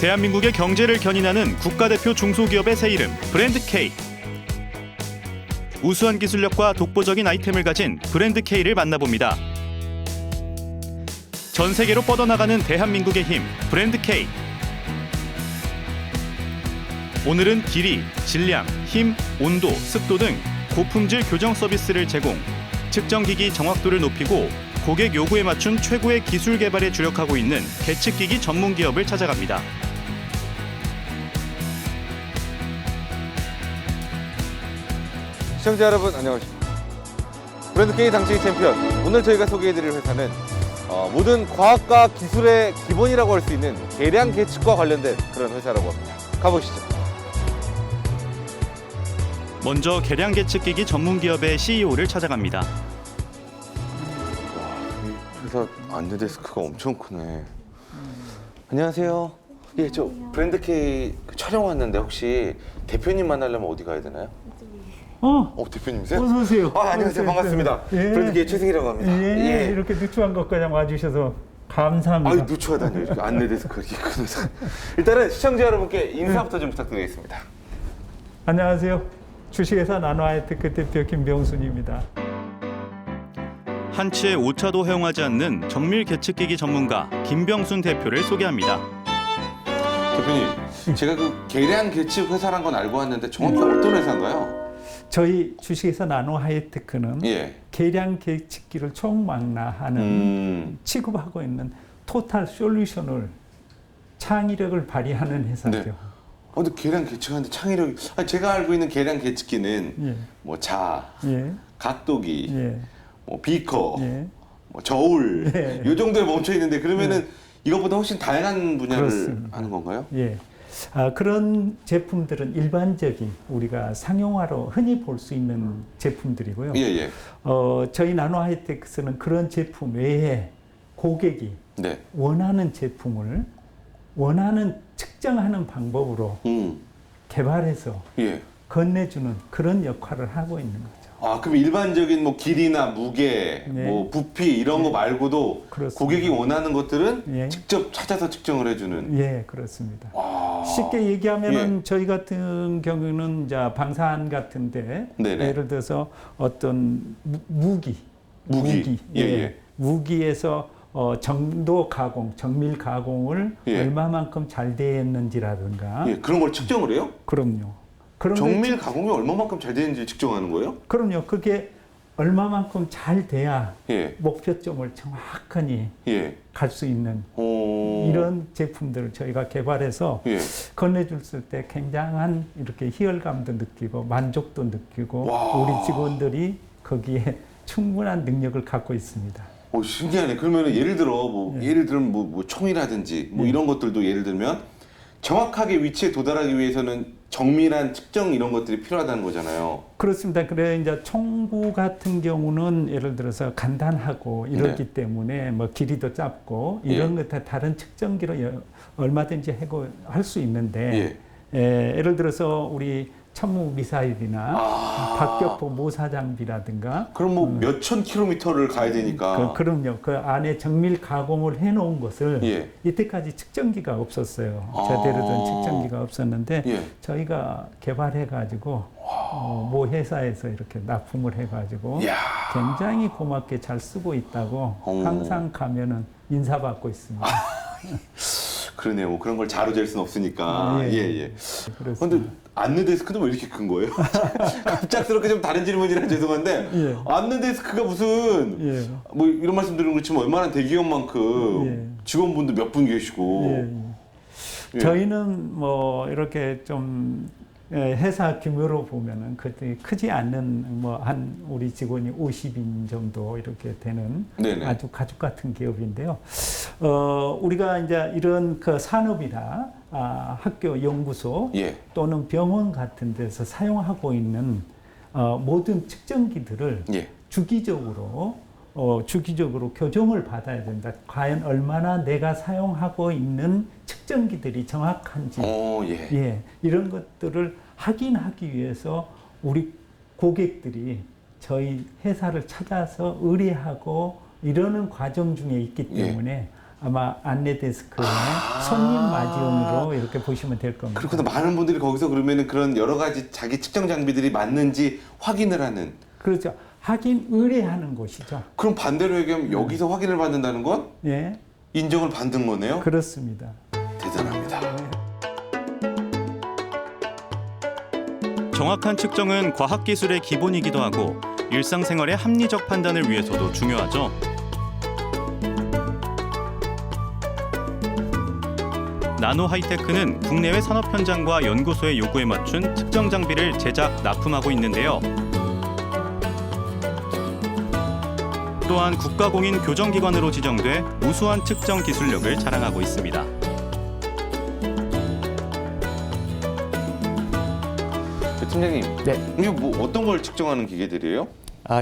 대한민국의 경제를 견인하는 국가대표 중소기업의 새 이름 브랜드 K. 우수한 기술력과 독보적인 아이템을 가진 브랜드 K를 만나봅니다. 전 세계로 뻗어나가는 대한민국의 힘 브랜드 K. 오늘은 길이, 질량, 힘, 온도, 습도 등 고품질 교정 서비스를 제공, 측정기기 정확도를 높이고 고객 요구에 맞춘 최고의 기술 개발에 주력하고 있는 계측기기 전문 기업을 찾아갑니다. 시청자 여러분 안녕하십니까. 브랜드 K 당시의 챔피언, 오늘 저희가 소개해드릴 회사는 모든 과학과 기술의 기본이라고 할 수 있는 계량 계측과 관련된 그런 회사라고 합니다. 가보시죠. 먼저 계량 계측기기 전문 기업의 CEO를 찾아갑니다. 와, 이 회사 안내 데스크가 엄청 크네. 안녕하세요. 예, 저 브랜드 K 촬영 왔는데 혹시 대표님 만나려면 어디 가야 되나요? 대표님이세요? 어서 오세요. 안녕하세요. 반갑습니다. 예. 브랜드 K 최승희라고 합니다. 예, 이렇게 누추한 것까지 와주셔서 감사합니다. 누추하다니요. 안내 데스크 이렇게 큰 회사. 일단은 시청자 여러분께 인사부터 좀 부탁드리겠습니다. 안녕하세요. 주식회사 나노하이테크 대표 김병순입니다. 한치의 오차도 허용하지 않는 정밀 계측기기 전문가 김병순 대표를 소개합니다. 대표님, 제가 그 계량 계측 회사란 건 알고 왔는데 정확히 어떤 회사인가요? 저희 주식회사 나노하이테크는 계량 계측기를 총망라하는 취급하고 있는 토탈 솔루션을 창의력을 발휘하는 회사죠. 네. 근데 계량 계측하는데 창의력이 제가 알고 있는 계량 계측기는 뭐 자, 각도기, 뭐 비커, 뭐 저울 이 정도에 멈춰 있는데 그러면은 이것보다 훨씬 다양한 분야를 그렇습니다. 하는 건가요? 그런 제품들은 일반적인 우리가 상용화로 흔히 볼 수 있는 제품들이고요. 저희 나노하이텍스는 그런 제품 외에 고객이 원하는 제품을 원하는 측정하는 방법으로 개발해서 건네주는 그런 역할을 하고 있는 거죠. 그럼 일반적인 뭐 길이나 무게, 뭐 부피 이런 거 말고도 그렇습니다. 고객이 원하는 것들은 직접 찾아서 측정을 해주는. 그렇습니다. 쉽게 얘기하면은 저희 같은 경우는 이제 방산 같은데 예를 들어서 어떤 무기. 무기에서 정도 가공, 정밀 가공을 얼마만큼 잘 됐는지라든가 그런 걸 측정을 해요? 그럼요. 정밀 가공이 얼마만큼 잘 되는지 측정하는 거예요? 그럼요. 그게 얼마만큼 잘 돼야 목표점을 정확하게 갈 수 있는 이런 제품들을 저희가 개발해서 건네줬을 때 굉장한 이렇게 희열감도 느끼고 만족도 느끼고 우리 직원들이 거기에 충분한 능력을 갖고 있습니다. 신기하네. 그러면 예를 들어 예를 들면 뭐 총이라든지 뭐 이런 것들도 예를 들면 정확하게 위치에 도달하기 위해서는 정밀한 측정 이런 것들이 필요하다는 거잖아요. 그렇습니다. 그래 이제 총구 같은 경우는 예를 들어서 간단하고 이렇기 때문에 뭐 길이도 짧고 이런 것들 다른 측정기로 얼마든지 할 수 있는데 예를 들어서 우리 천무 미사일이나 박격포 모사 장비라든가 그럼 뭐 몇천 킬로미터를 가야 되니까 그럼요. 그 안에 정밀 가공을 해놓은 것을 이때까지 측정기가 없었어요. 제대로 된 측정기가 없었는데 저희가 개발해가지고 모 회사에서 이렇게 납품을 해가지고 굉장히 고맙게 잘 쓰고 있다고 항상 가면은 인사받고 있습니다. 그러네요. 뭐 그런 걸 자로 잴 수는 없으니까. 그런데 안내 데스크는 왜 이렇게 큰 거예요? 갑작스럽게 좀 다른 질문이라 죄송한데 안내 데스크가 무슨 뭐 이런 말씀 드리는 그렇지만 얼마나 대기업만큼 직원분도 몇 분 계시고 저희는 뭐 이렇게 좀 회사 규모로 보면은 그렇게 크지 않는 뭐 한 우리 직원이 50인 정도 이렇게 되는 아주 가족 같은 기업인데요. 우리가 이제 이런 그 산업이나 학교 연구소 또는 병원 같은 데서 사용하고 있는 모든 측정기들을 주기적으로 교정을 받아야 된다. 과연 얼마나 내가 사용하고 있는 측정기들이 정확한지 이런 것들을 확인하기 위해서 우리 고객들이 저희 회사를 찾아서 의뢰하고 이러는 과정 중에 있기 때문에 아마 안내 데스크에 손님 맞이용으로 이렇게 보시면 될 겁니다. 그렇구나. 많은 분들이 거기서 그러면은 그런 여러 가지 자기 측정 장비들이 맞는지 확인을 하는. 그렇죠. 확인 의뢰하는 곳이죠. 그럼 반대로 얘기하면 여기서 확인을 받는다는 건 예, 인정을 받는 거네요? 그렇습니다. 대단합니다. 정확한 측정은 과학기술의 기본이기도 하고 일상생활의 합리적 판단을 위해서도 중요하죠. 나노 하이테크는 국내외 산업 현장과 연구소의 요구에 맞춘 측정 장비를 제작, 납품하고 있는데요. 또한 국가공인 교정기관으로 지정돼 우수한 측정 기술력을 자랑하고 있습니다. 팀장님, 네. 이게 뭐 어떤 걸 측정하는 기계들이에요?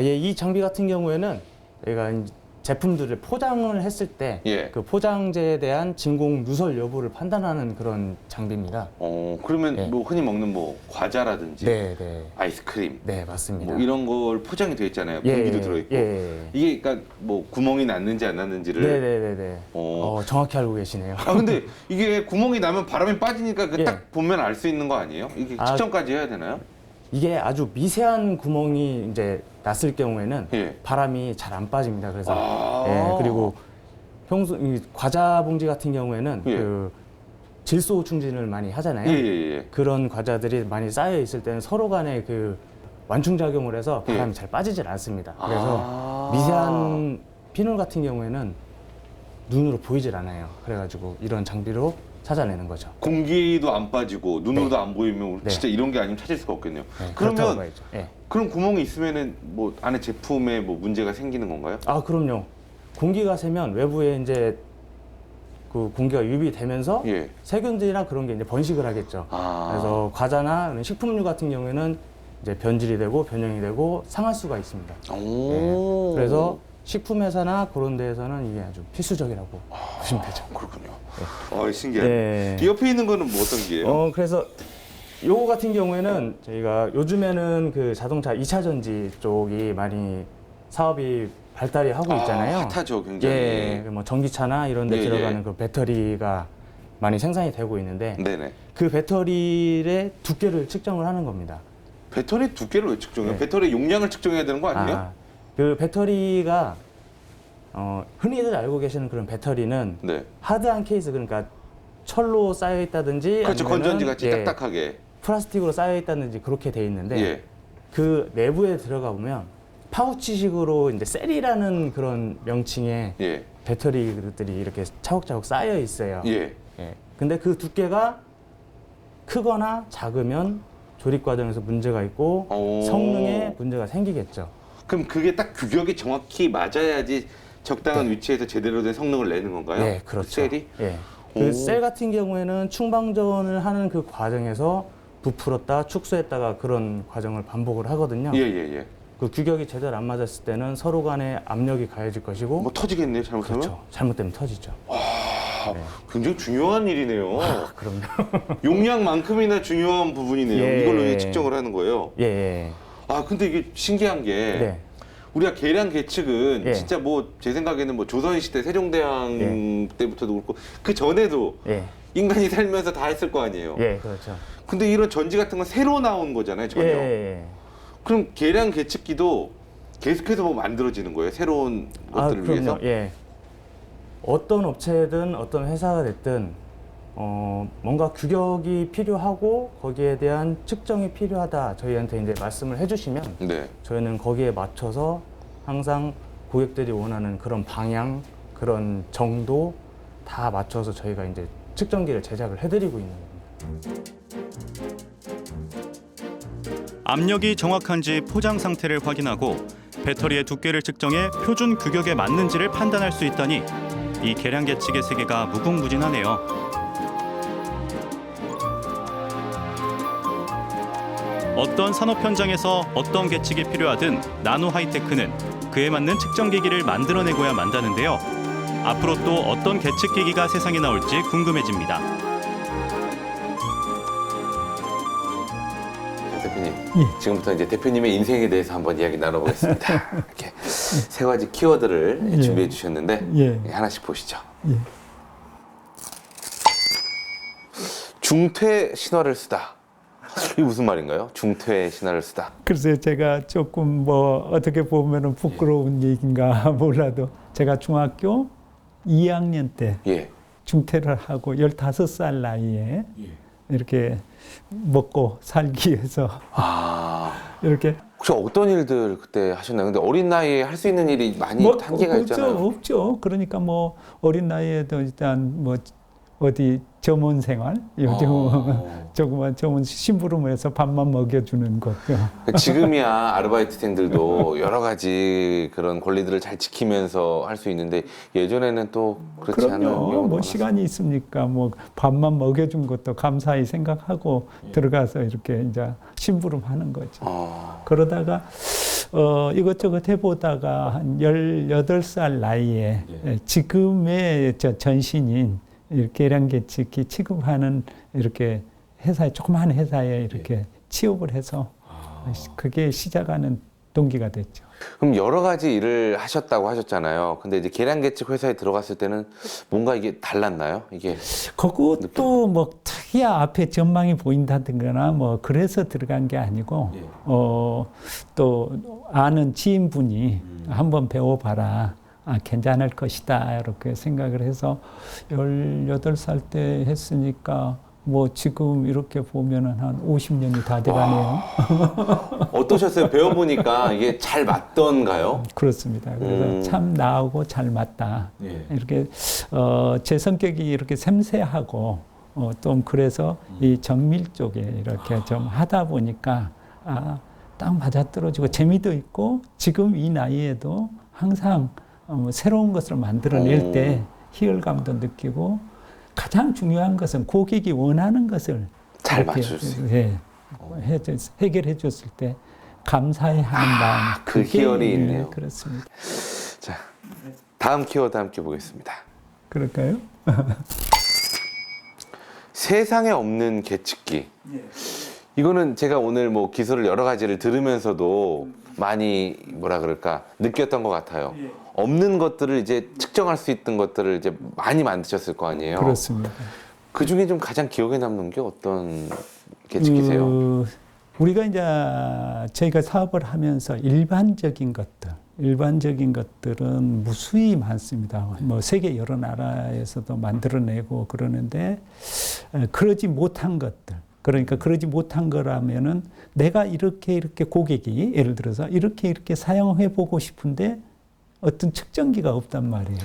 예, 이 장비 같은 경우에는 저희가 이제 제품들을 포장을 했을 때 그 포장재에 대한 진공 누설 여부를 판단하는 그런 장비입니다. 그러면 뭐 흔히 먹는 뭐 과자라든지 네. 아이스크림, 네, 맞습니다. 뭐 이런 걸 포장이 되어 있잖아요. 공기도 들어있고. 이게 그러니까 뭐 구멍이 났는지 안 났는지를. 네네네. 정확히 알고 계시네요. 근데 이게 구멍이 나면 바람이 빠지니까 그 딱 보면 알 수 있는 거 아니에요? 이게 측정까지 해야 되나요? 이게 아주 미세한 구멍이 이제 났을 경우에는 바람이 잘 안 빠집니다. 그래서 그리고 평소 이 과자 봉지 같은 경우에는 그 질소 충진을 많이 하잖아요. 그런 과자들이 많이 쌓여 있을 때는 서로 간에 그 완충 작용을 해서 바람이 잘 빠지질 않습니다. 그래서 미세한 피놀 같은 경우에는 눈으로 보이질 않아요. 그래가지고 이런 장비로 찾아내는 거죠. 공기도 안 빠지고 눈으로도 안 보이면 진짜 이런 게 아니면 찾을 수가 없겠네요. 그러면 그런 구멍이 있으면은 뭐 안에 제품에 뭐 문제가 생기는 건가요? 그럼요. 공기가 새면 외부에 이제 그 공기가 유입되면서 세균들이나 그런 게 이제 번식을 하겠죠. 그래서 과자나 식품류 같은 경우에는 이제 변질이 되고 변형이 되고 상할 수가 있습니다. 그래서 식품회사나 그런 데에서는 이게 아주 필수적이라고 보시면 되죠. 그렇군요. 신기하네. 이 옆에 있는 거는 뭐 어떤 기예요? 그래서 요거 같은 경우에는 저희가 요즘에는 그 자동차 2차 전지 쪽이 많이 사업이 발달이 하고 있잖아요. 핫하죠, 굉장히. 뭐 전기차나 이런 데 들어가는 그 배터리가 많이 생산이 되고 있는데 그 배터리의 두께를 측정을 하는 겁니다. 배터리 두께를 왜 측정해요? 배터리 용량을 측정해야 되는 거 아니에요? 그 배터리가 흔히들 알고 계시는 그런 배터리는 하드한 케이스, 그러니까 철로 쌓여 있다든지 그렇죠, 건전지 같이 딱딱하게 플라스틱으로 쌓여 있다든지 그렇게 돼 있는데 그 내부에 들어가 보면 파우치식으로 이제 셀이라는 그런 명칭의 배터리들이 이렇게 차곡차곡 쌓여 있어요. 근데 그 두께가 크거나 작으면 조립 과정에서 문제가 있고 성능에 문제가 생기겠죠. 그럼 그게 딱 규격이 정확히 맞아야지 적당한 위치에서 제대로 된 성능을 내는 건가요? 네, 그렇죠. 셀이? 그 셀 같은 경우에는 충방전을 하는 그 과정에서 부풀었다 축소했다가 그런 과정을 반복을 하거든요. 그 규격이 제대로 안 맞았을 때는 서로 간에 압력이 가해질 것이고 뭐 터지겠네요, 잘못하면? 그렇죠. 잘못되면 터지죠. 굉장히 중요한 일이네요. 그럼요. 용량만큼이나 중요한 부분이네요. 이걸로 이제 측정을 하는 거예요. 근데 이게 신기한 게 우리가 계량 계측은 진짜 뭐 제 생각에는 뭐 조선시대 세종대왕 때부터도 그렇고 그 전에도 인간이 살면서 다 했을 거 아니에요. 그렇죠. 근데 이런 전지 같은 건 새로 나온 거잖아요, 전혀. 그럼 계량 계측기도 계속해서 뭐 만들어지는 거예요, 새로운 것들을 위해서? 어떤 업체든 어떤 회사가 됐든 뭔가 규격이 필요하고 거기에 대한 측정이 필요하다 저희한테 이제 말씀을 해주시면 저희는 거기에 맞춰서 항상 고객들이 원하는 그런 방향, 그런 정도 다 맞춰서 저희가 이제 측정기를 제작을 해드리고 있는 겁니다. 압력이 정확한지 포장 상태를 확인하고 배터리의 두께를 측정해 표준 규격에 맞는지를 판단할 수 있다니 이 계량 계측의 세계가 무궁무진하네요. 어떤 산업 현장에서 어떤 계측이 필요하든 나노 하이테크는 그에 맞는 측정기기를 만들어내고야 만다는데요. 앞으로 또 어떤 계측기기가 세상에 나올지 궁금해집니다. 대표님, 지금부터 이제 대표님의 인생에 대해서 한번 이야기 나눠보겠습니다. 이렇게 세 가지 키워드를 준비해 주셨는데 하나씩 보시죠. 예. 중퇴 신화를 쓰다. 이게 무슨 말인가요? 중퇴 신화를 쓰다. 글쎄요, 제가 조금 뭐 어떻게 보면은 부끄러운 얘기인가 몰라도 제가 중학교 2학년 때 예. 중퇴를 하고 15살 나이에 이렇게 먹고 살기 위해서 이렇게 혹시 어떤 일들 그때 하셨나요? 근데 어린 나이에 할 수 있는 일이 많이 한계가 있잖아요. 없죠. 그러니까 뭐 어린 나이에도 일단 뭐 어디 점원 생활, 요즘 조그만 점원 심부름해서 밥만 먹여주는 것. 지금이야 아르바이트생들도 여러 가지 그런 권리들을 잘 지키면서 할 수 있는데 예전에는 또 그렇지 않은 그럼요. 경우가 뭐 많았어요. 시간이 있습니까? 뭐 밥만 먹여준 것도 감사히 생각하고 들어가서 이렇게 이제 심부름하는 거죠. 그러다가 이것저것 해보다가 한 18살 나이에 지금의 저 전신인 이렇게 계량계측기 취급하는 이렇게 회사에 조그마한 회사에 이렇게 취업을 해서 그게 시작하는 동기가 됐죠. 그럼 여러 가지 일을 하셨다고 하셨잖아요. 근데 이제 계량계측 회사에 들어갔을 때는 뭔가 이게 달랐나요? 이게 그것도 뭐 특이한 앞에 전망이 보인다든가 뭐 그래서 들어간 게 아니고 또 아는 지인분이 한번 배워봐라. 괜찮을 것이다 이렇게 생각을 해서 18살 때 했으니까 뭐 지금 이렇게 보면은 한 50년이 다 돼가네요. 어떠셨어요? 배워보니까 이게 잘 맞던가요? 그렇습니다. 그래서 참 나하고 잘 맞다. 이렇게 제 성격이 이렇게 섬세하고 좀 그래서 이 정밀 쪽에 이렇게 좀 하다 보니까 딱 맞아떨어지고 재미도 있고 지금 이 나이에도 항상 새로운 것을 만들어낼 때 희열감도 느끼고 가장 중요한 것은 고객이 원하는 것을 잘 맞출 수 있고 해결해 줬을 때 감사해하는 마음 그 희열이 예, 있네요. 그렇습니다. 자, 다음 키워드 함께 보겠습니다. 그럴까요? 세상에 없는 계측기. 이거는 제가 오늘 뭐 기술을 여러 가지를 들으면서도 많이 뭐라 그럴까 느꼈던 것 같아요. 없는 것들을 이제 측정할 수 있던 것들을 이제 많이 만드셨을 거 아니에요. 그렇습니다. 그 중에 좀 가장 기억에 남는 게 어떤 계측기세요? 우리가 이제 저희가 사업을 하면서 일반적인 것들은 무수히 많습니다. 뭐 세계 여러 나라에서도 만들어내고 그러는데 그러지 못한 것들. 그러니까 그러지 못한 거라면은 내가 이렇게 고객이 예를 들어서 이렇게 사용해 보고 싶은데 어떤 측정기가 없단 말이에요.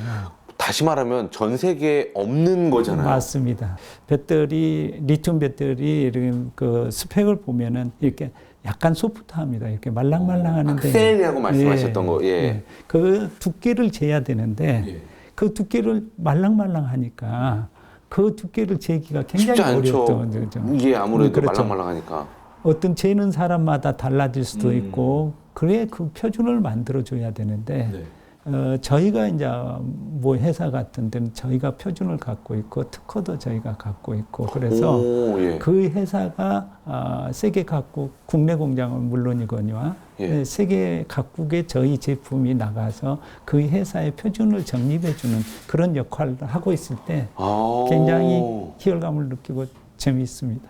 다시 말하면 전 세계에 없는 거잖아요. 맞습니다. 배터리, 리튬 배터리 이런 그 스펙을 보면은 이렇게 약간 소프트합니다. 이렇게 말랑말랑하는데 악셀이라고 말씀하셨던 거. 예. 그 두께를 재야 되는데 그 두께를 말랑말랑하니까 그 두께를 재기가 굉장히 어렵죠. 이게 아무래도 그렇죠. 말랑말랑하니까. 어떤 재는 사람마다 달라질 수도 있고 그래 그 표준을 만들어줘야 되는데 저희가 이제 뭐 회사 같은 데는 저희가 표준을 갖고 있고 특허도 저희가 갖고 있고 그래서 그 회사가 세계 각국 국내 공장은 물론이거니와 세계 각국에 저희 제품이 나가서 그 회사의 표준을 정립해주는 그런 역할을 하고 있을 때 굉장히 희열감을 느끼고 재미있습니다.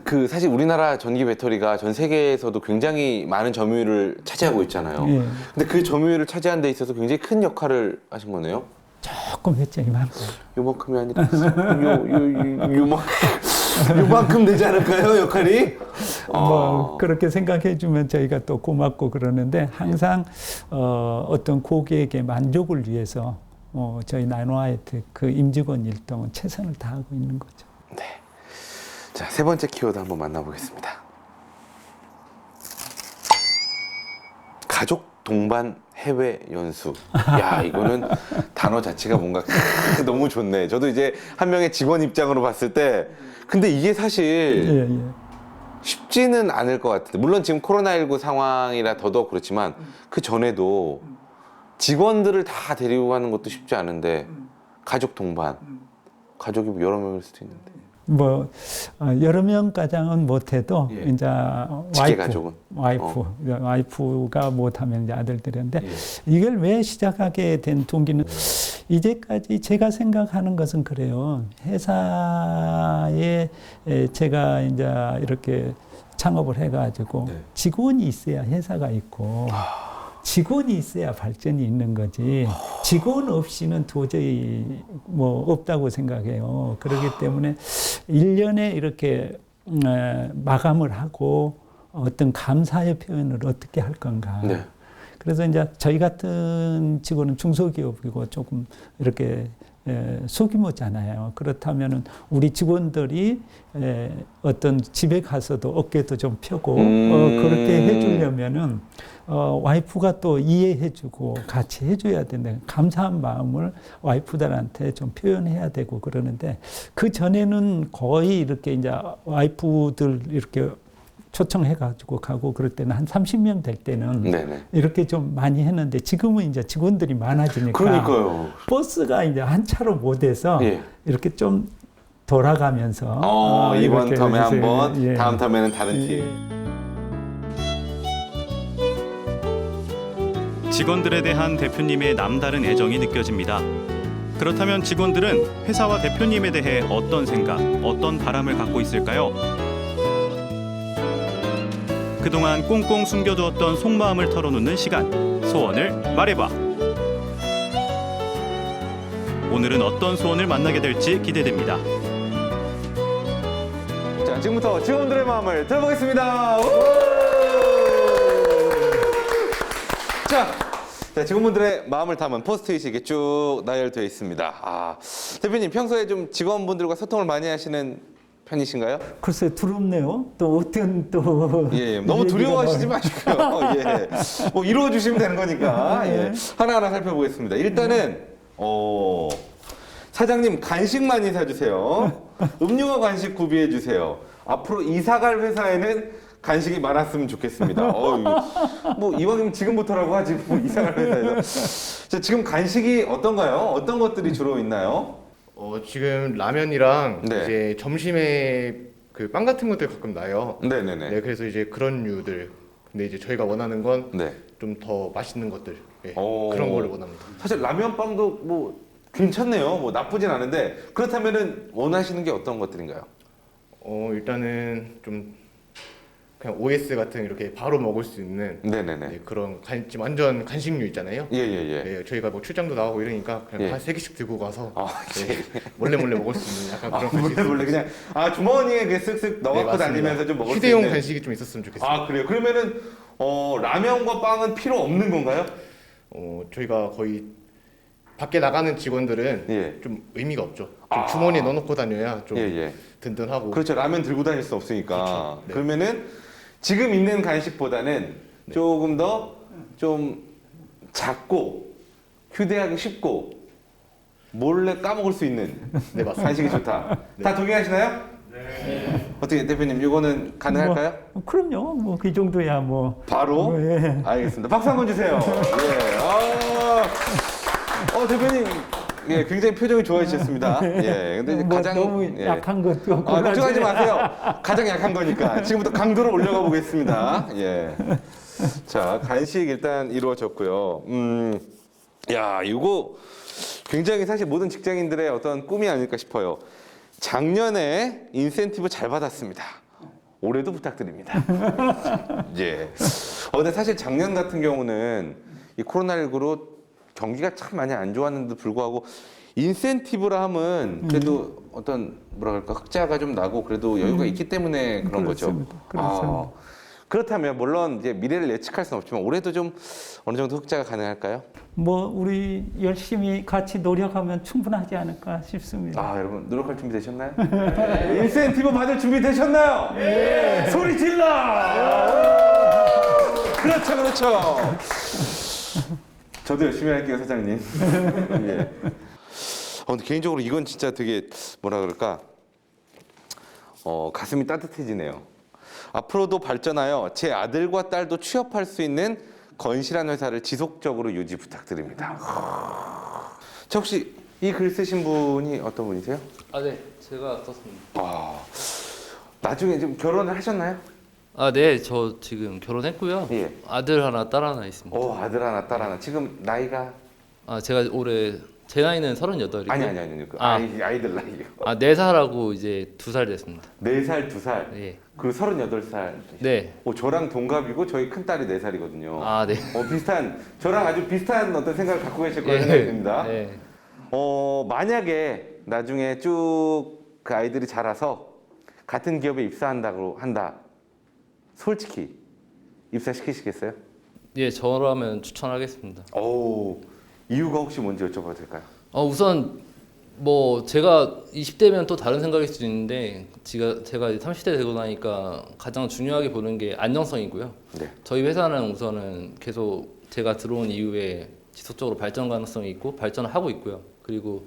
그 사실 우리나라 전기 배터리가 전 세계에서도 굉장히 많은 점유율을 차지하고 있잖아요. 근데 그 점유율을 차지하는 데 있어서 굉장히 큰 역할을 하신 거네요. 조금 했죠, 이만큼. 요만큼이 아니라 요만큼 되지 않을까요, 역할이? 뭐 그렇게 생각해 주면 저희가 또 고맙고 그러는데 항상 어떤 고객의 만족을 위해서 저희 나노하이텍 그 임직원 일동은 최선을 다하고 있는 거죠. 네. 자, 세 번째 키워드 한번 만나보겠습니다. 가족 동반 해외 연수. 야, 이거는 단어 자체가 뭔가 너무 좋네. 저도 이제 한 명의 직원 입장으로 봤을 때, 근데 이게 사실 쉽지는 않을 것 같은데, 물론 지금 코로나19 상황이라 더더욱 그렇지만 그 전에도 직원들을 다 데리고 가는 것도 쉽지 않은데 가족 동반, 가족이 여러 명일 수도 있는데. 뭐 여러 명 가장은 못해도 예. 이제 직계 가족은? 와이프가 못하면 이제 아들들인데 예. 이걸 왜 시작하게 된 동기는 이제까지 제가 생각하는 것은 그래요. 회사에 제가 이제 이렇게 창업을 해가지고 네. 직원이 있어야 회사가 있고. 직원이 있어야 발전이 있는 거지. 직원 없이는 도저히 뭐 없다고 생각해요. 그렇기 때문에 1년에 이렇게 마감을 하고 어떤 감사의 표현을 어떻게 할 건가. 네. 그래서 이제 저희 같은 직원은 중소기업이고 조금 이렇게 소규모잖아요. 그렇다면은 우리 직원들이 어떤 집에 가서도 어깨도 좀 펴고 그렇게 해주려면은 와이프가 또 이해해주고 같이 해줘야 된다. 감사한 마음을 와이프들한테 좀 표현해야 되고 그러는데 그 전에는 거의 이렇게 이제 와이프들 이렇게 초청해가지고 가고 그럴 때는 한 30명 될 때는 네네. 이렇게 좀 많이 했는데 지금은 이제 직원들이 많아지니까 그러니까요. 버스가 이제 한 차로 못 해서 예. 이렇게 좀 돌아가면서 이번 이렇게 텀에 한 번, 예. 다음 텀에는 다른 팀. 직원들에 대한 대표님의 남다른 애정이 느껴집니다. 그렇다면 직원들은 회사와 대표님에 대해 어떤 생각, 어떤 바람을 갖고 있을까요? 그동안 꽁꽁 숨겨두었던 속마음을 털어놓는 시간, 소원을 말해봐. 오늘은 어떤 소원을 만나게 될지 기대됩니다. 자, 지금부터 직원들의 마음을 들어보겠습니다. 자, 직원분들의 마음을 담은 포스트잇이 이렇게 쭉 나열되어 있습니다. 대표님 평소에 좀 직원분들과 소통을 많이 하시는 편이신가요? 글쎄 두렵네요. 또 어떤 또 예, 너무 두려워하시지 마시고요. 예, 뭐 이루어 주시면 되는 거니까 예. 하나하나 살펴보겠습니다. 일단은 사장님 간식 많이 사주세요. 음료와 간식 구비해 주세요. 앞으로 이사갈 회사에는 간식이 많았으면 좋겠습니다. 뭐 이왕이면 지금부터라고 하지 뭐 이사갈 회사에서. 자, 지금 간식이 어떤가요? 어떤 것들이 주로 있나요? 지금 라면이랑 네. 이제 점심에 그 빵 같은 것들 가끔 나요. 네네네. 네, 그래서 이제 그런 류들. 근데 이제 저희가 원하는 건 좀 네. 더 맛있는 것들. 예, 오. 그런 거를 원합니다. 사실 라면 빵도 뭐 괜찮네요. 뭐 나쁘진 않은데 그렇다면은 원하시는 게 어떤 것들인가요? 일단은 좀 그냥 OS 같은 이렇게 바로 먹을 수 있는 네네네. 네, 그런 지금 완전 간식류 있잖아요. 예예예. 네, 저희가 뭐 출장도 나가고 이러니까 그냥 예. 한 3개씩 들고 가서 예. 네, 몰래 먹을 수 있는 약간 그런 간식. 몰래 그냥 주머니에 그 쓱쓱 넣어갖고 맞습니다. 다니면서 좀 먹을 수 휴대용 있는. 간식이 좀 있었으면 좋겠어요. 그래요. 그러면은 라면과 빵은 필요 없는 건가요? 저희가 거의 밖에 나가는 직원들은 예. 좀 의미가 없죠. 좀 주머니에 넣어놓고 다녀야 좀 예. 든든하고. 그렇죠. 라면 들고 다닐 수 없으니까. 그렇죠. 네. 그러면은 지금 있는 간식보다는 조금 더 좀 작고 휴대하기 쉽고 몰래 까먹을 수 있는 네, 맞습니다. 간식이 좋다. 다 동의하시나요? 네. 어떻게 대표님 이거는 가능할까요? 그럼요. 뭐 그 정도야 뭐. 바로? 예. 알겠습니다. 박수 한번 주세요. 예. 대표님, 예, 굉장히 표정이 좋아지셨습니다. 예, 근데 이제 뭐 가장 너무 약한 것도 걱정하지 마세요. 가장 약한 거니까 지금부터 강도를 올려가 보겠습니다. 예. 자, 간식 일단 이루어졌고요. 야, 이거 굉장히 사실 모든 직장인들의 어떤 꿈이 아닐까 싶어요. 작년에 인센티브 잘 받았습니다. 올해도 부탁드립니다. 예. 근데 사실 작년 같은 경우는 이 코로나19로 경기가 참 많이 안 좋았는데도 불구하고 인센티브라 하면 그래도 어떤 뭐라 그럴까 흑자가 좀 나고 그래도 여유가 있기 때문에 그런 그렇습니다. 거죠. 그렇습니다. 그렇다면 물론 이제 미래를 예측할 수는 없지만 올해도 좀 어느 정도 흑자가 가능할까요? 뭐 우리 열심히 같이 노력하면 충분하지 않을까 싶습니다. 여러분 노력할 준비 되셨나요? 인센티브 받을 준비 되셨나요? 네. 소리 질러! 그렇죠. 저도 열심히 할게요, 사장님. 예. 근데 개인적으로 이건 진짜 되게 뭐라 그럴까? 가슴이 따뜻해지네요. 앞으로도 발전하여 제 아들과 딸도 취업할 수 있는 건실한 회사를 지속적으로 유지 부탁드립니다. 자, 혹시 이 글 쓰신 분이 어떤 분이세요? 아, 네. 제가 썼습니다. 나중에 좀 결혼을 하셨나요? 아, 네. 저 지금 결혼했고요. 예. 아들 하나, 딸 하나 있습니다. 아들 하나, 딸 하나. 지금 나이가? 아, 제가 올해 제 나이는 38이고요. 아니. 그 아. 아이들 나이요. 아, 4살하고 이제 2살 됐습니다. 4살, 2살. 예. 그 38살. 네. 저랑 동갑이고 저희 큰 딸이 4살이거든요. 아, 네. 비슷한 저랑 아주 비슷한 어떤 생각을 갖고 계실 거라 생각이 듭니다. 네. 만약에 나중에 쭉 그 아이들이 자라서 같은 기업에 입사한다고 한다. 솔직히 입사시키시겠어요? 예, 저라면 추천하겠습니다. 이유가 혹시 뭔지 여쭤봐도 될까요? 우선 뭐 제가 20대면 또 다른 생각일 수도 있는데 제가 이제 30대 되고 나니까 가장 중요하게 보는 게 안정성이고요. 네. 저희 회사는 우선은 계속 제가 들어온 이후에 지속적으로 발전 가능성이 있고 발전을 하고 있고요. 그리고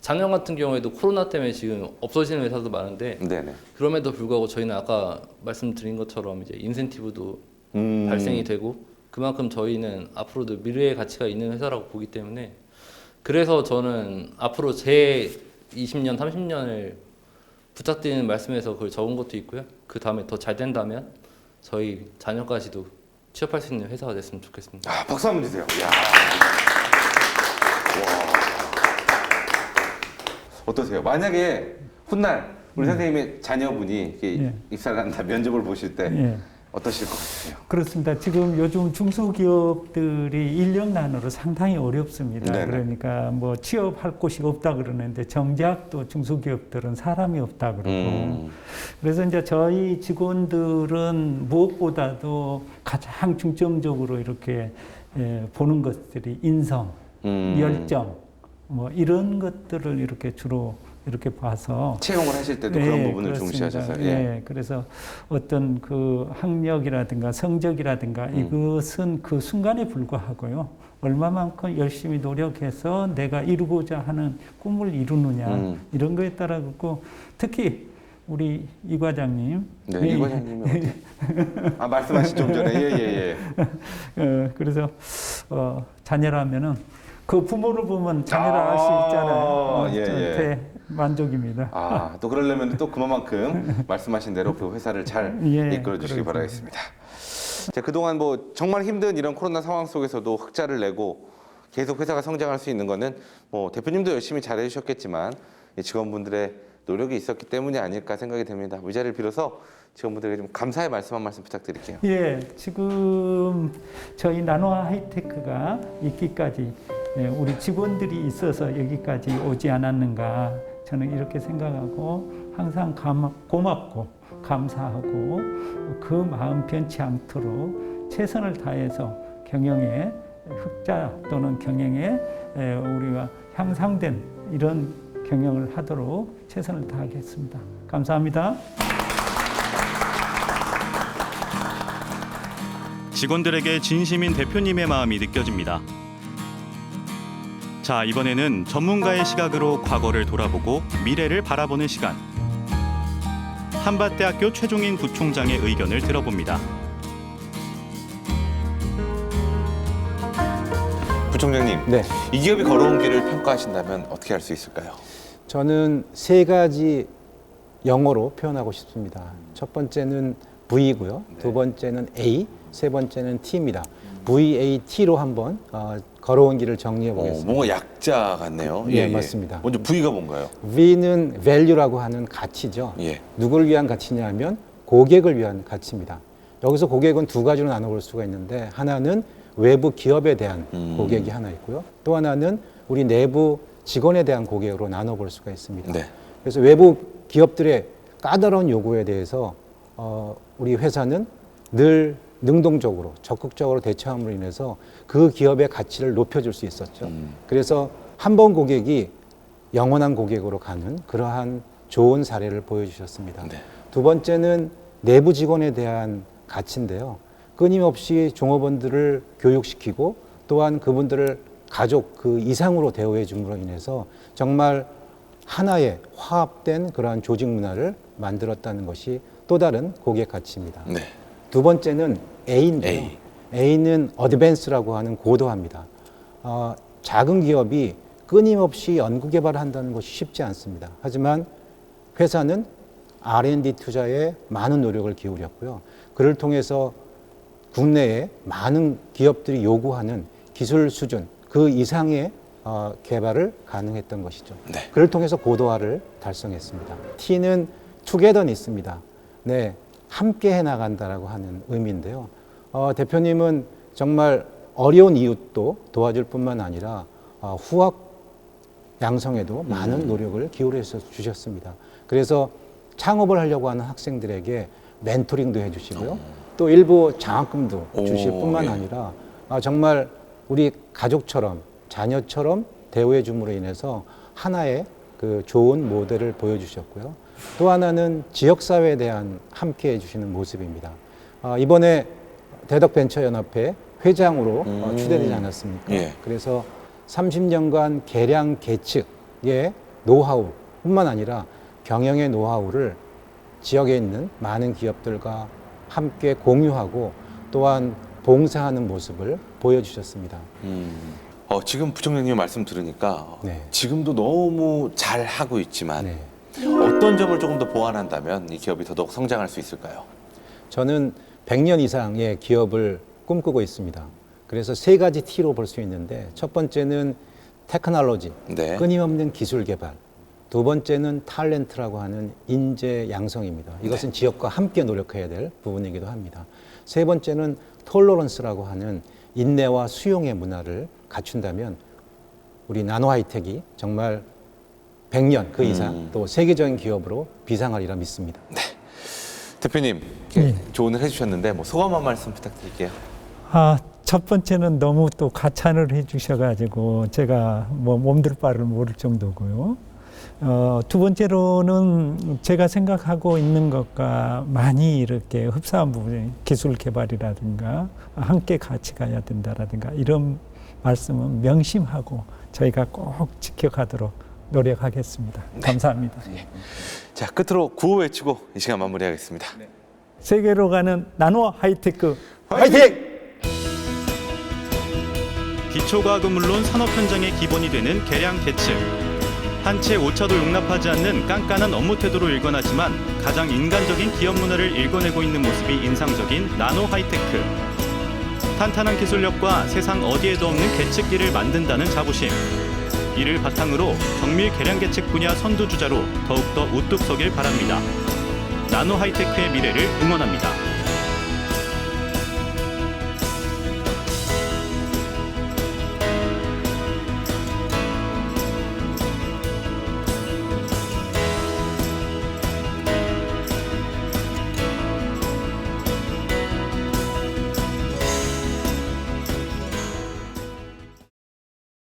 작년 같은 경우에도 코로나 때문에 지금 없어지는 회사도 많은데 네네. 그럼에도 불구하고 저희는 아까 말씀드린 것처럼 이제 인센티브도 발생이 되고 그만큼 저희는 앞으로도 미래의 가치가 있는 회사라고 보기 때문에 그래서 저는 앞으로 제 20년, 30년을 부탁드리는 말씀에서 그걸 적은 것도 있고요. 그 다음에 더 잘 된다면 저희 자녀까지도 취업할 수 있는 회사가 됐으면 좋겠습니다. 박수 한번 주세요. 야. 어떠세요? 만약에 훗날 우리 선생님의 자녀분이 이렇게 입사를 한다 면접을 보실 때 어떠실 것 같으세요? 그렇습니다. 지금 요즘 중소기업들이 인력난으로 상당히 어렵습니다. 네네. 그러니까 뭐 취업할 곳이 없다 그러는데 정작 또 중소기업들은 사람이 없다 그러고 그래서 이제 저희 직원들은 무엇보다도 가장 중점적으로 이렇게 보는 것들이 인성, 열정 뭐 이런 것들을 이렇게 주로 이렇게 봐서 채용을 하실 때도 그런 부분을 그렇습니다. 중시하셔서 그래서 어떤 그 학력이라든가 성적이라든가 이것은 그 순간에 불과하고요. 얼마만큼 열심히 노력해서 내가 이루고자 하는 꿈을 이루느냐 이런 거에 따라 갖고 특히 우리 이 과장님. 네, 이 과장님이 말씀하신 좀 전에 그래서 자녀라면은 그 부모를 보면 자녀를 알 수 있잖아요. 만족입니다. 또 그러려면 또 그만큼 말씀하신 대로 그 회사를 잘 이끌어 주시기 바라겠습니다. 자, 그동안 뭐 정말 힘든 이런 코로나 상황 속에서도 흑자를 내고 계속 회사가 성장할 수 있는 거는 뭐 대표님도 열심히 잘 해주셨겠지만 직원분들의 노력이 있었기 때문이 아닐까 생각이 됩니다. 이 자리를 빌어서 직원분들에게 좀 감사의 말씀 한 말씀 부탁드릴게요. 지금 저희 나노아 하이테크가 있기까지 우리 직원들이 있어서 여기까지 오지 않았는가 저는 이렇게 생각하고 항상 고맙고 감사하고 그 마음 변치 않도록 최선을 다해서 경영에 흑자 또는 경영에 우리가 향상된 이런 경영을 하도록 최선을 다하겠습니다. 감사합니다. 직원들에게 진심인 대표님의 마음이 느껴집니다. 자, 이번에는 전문가의 시각으로 과거를 돌아보고 미래를 바라보는 시간. 한밭대학교 최종인 부총장의 의견을 들어봅니다. 부총장님, 이 기업이 걸어온 길을 평가하신다면 어떻게 할 수 있을까요? 저는 세 가지 영어로 표현하고 싶습니다. 첫 번째는 V고요. 두 번째는 A, 세 번째는 T입니다. VAT로 한번 걸어온 길을 정리해 보겠습니다. 뭔가 약자 같네요. 네, 맞습니다. 먼저 V가 뭔가요? V는 value라고 하는 가치죠. 누구를 위한 가치냐면 고객을 위한 가치입니다. 여기서 고객은 두 가지로 나눠볼 수가 있는데 하나는 외부 기업에 대한 고객이 하나 있고요. 또 하나는 우리 내부 직원에 대한 고객으로 나눠볼 수가 있습니다. 그래서 외부 기업들의 까다로운 요구에 대해서 우리 회사는 늘 능동적으로 적극적으로 대처함으로 인해서 그 기업의 가치를 높여줄 수 있었죠. 그래서 한 번 고객이 영원한 고객으로 가는 그러한 좋은 사례를 보여주셨습니다. 두 번째는 내부 직원에 대한 가치인데요. 끊임없이 종업원들을 교육시키고 또한 그분들을 가족 그 이상으로 대우해 줌으로 인해서 정말 하나의 화합된 그러한 조직 문화를 만들었다는 것이 또 다른 고객 가치입니다. 두 번째는 A인데요. A는 어드밴스라고 하는 고도화입니다. 작은 기업이 끊임없이 연구 개발을 한다는 것이 쉽지 않습니다. 하지만 회사는 R&D 투자에 많은 노력을 기울였고요. 그를 통해서 국내에 많은 기업들이 요구하는 기술 수준 그 이상의 개발을 가능했던 것이죠. 네. 그를 통해서 고도화를 달성했습니다. T는 투게더는 있습니다. 네, 함께 해나간다라고 하는 의미인데요. 대표님은 정말 어려운 이웃도 도와줄 뿐만 아니라 후학 양성에도 많은 노력을 기울여서 주셨습니다. 그래서 창업을 하려고 하는 학생들에게 멘토링도 해주시고요. 또 일부 장학금도 주실 뿐만 아니라 정말 우리 가족처럼 자녀처럼 대우해 줌으로 인해서 하나의 그 좋은 모델을 보여주셨고요. 또 하나는 지역사회에 대한 함께 해주시는 모습입니다. 이번에 대덕벤처연합회 회장으로 추대되지 않았습니까? 예. 그래서 30년간 개량 계측의 노하우 뿐만 아니라 경영의 노하우를 지역에 있는 많은 기업들과 함께 공유하고 또한 봉사하는 모습을 보여주셨습니다. 지금 부총장님 말씀 들으니까 네. 지금도 너무 잘 하고 있지만 네. 어떤 점을 조금 더 보완한다면 이 기업이 더더욱 성장할 수 있을까요? 저는 100년 이상의 기업을 꿈꾸고 있습니다. 그래서 3가지 T로 볼 수 있는데 첫 번째는 테크놀로지, 네. 끊임없는 기술 개발. 두 번째는 탤런트라고 하는 인재 양성입니다. 이것은 지역과 함께 노력해야 될 부분이기도 합니다. 세 번째는 톨러런스라고 하는 인내와 수용의 문화를 갖춘다면 우리 나노 하이텍이 정말 100년 그 이상 또 세계적인 기업으로 비상하리라 믿습니다. 네. 대표님 조언을 해주셨는데 소감 한 말씀 부탁드릴게요. 첫 번째는 너무 또 가찬을 해주셔가지고 제가 몸둘 바를 모를 정도고요. 두 번째로는 제가 생각하고 있는 것과 많이 이렇게 흡사한 부분이 기술 개발이라든가 함께 같이 가야 된다라든가 이런 말씀은 명심하고 저희가 꼭 지켜가도록 노력하겠습니다. 네. 감사합니다. 네. 자, 끝으로 구호 외치고 이 시간 마무리하겠습니다. 네. 세계로 가는 나노 하이테크 화이팅! 기초과학은 물론 산업 현장의 기본이 되는 개량 계측. 한 채 오차도 용납하지 않는 깐깐한 업무 태도로 일관하지만 가장 인간적인 기업 문화를 일궈내고 있는 모습이 인상적인 나노 하이테크. 탄탄한 기술력과 세상 어디에도 없는 계측기를 만든다는 자부심. 이를 바탕으로 정밀 개량 계측 분야 선두주자로 더욱더 우뚝 서길 바랍니다. 나노 하이테크의 미래를 응원합니다.